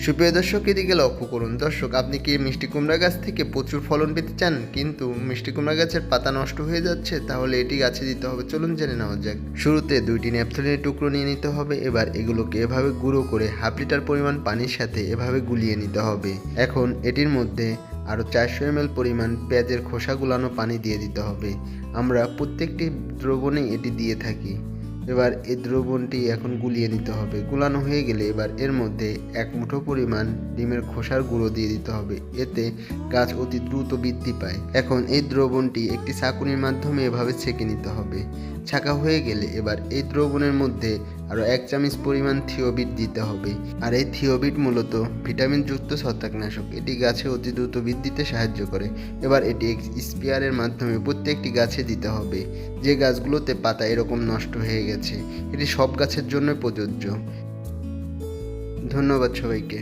সুপ্রিয় দর্শক, এদিকে লক্ষ্য করুন। দর্শক, আপনি কি মিষ্টি কুমড়া গাছ থেকে প্রচুর ফলন পেতে চান, কিন্তু মিষ্টি কুমড়া গাছের পাতা নষ্ট হয়ে যাচ্ছে? তাহলে এটি গাছে দিতে হবে। চলুন জেনে নেওয়া যাক। শুরুতে 2টি ন্যাপথলিনের টুকরো নিয়ে নিতে হবে। এবার এগুলোকে এভাবে গুঁড়ো করে হাফ লিটার পরিমাণ পানির সাথে এভাবে গুলিয়ে নিতে হবে। এখন এটির মধ্যে আরও 400 ml পরিমাণ পেঁয়াজের খোসা গুলানো পানি দিয়ে দিতে হবে। আমরা প্রত্যেকটি দ্রবণেই এটি দিয়ে থাকি। এবার এই দ্রবণটি এখন গুলিয়ে নিতে হবে। গুলানো হয়ে গেলে এবার এর মধ্যে 1 মুঠো পরিমাণ ডিমের খোসার গুঁড়ো দিয়ে দিতে হবে। এতে গাছ অতি দ্রুত বৃদ্ধি পায়। এখন এই দ্রবণটি একটি ছাঁকুনির মাধ্যমে এভাবে ছেঁকে নিতে হবে। ছাঁকা হয়ে গেলে এবার এই দ্রবণের মধ্যে আরও 1 চামচ পরিমাণ থিওবিট দিতে হবে। আর এই থিওবিট মূলত ভিটামিনযুক্ত ছত্রাকনাশক। এটি গাছে অতি দ্রুত বৃদ্ধিতে সাহায্য করে। এবার এটি স্প্রেয়ারের মাধ্যমে প্রত্যেকটি গাছে দিতে হবে। যে গাছগুলোতে পাতা এরকম নষ্ট হয়ে গেছে, এটি সব গাছের জন্য প্রযোজ্য। ধন্যবাদ সবাইকে।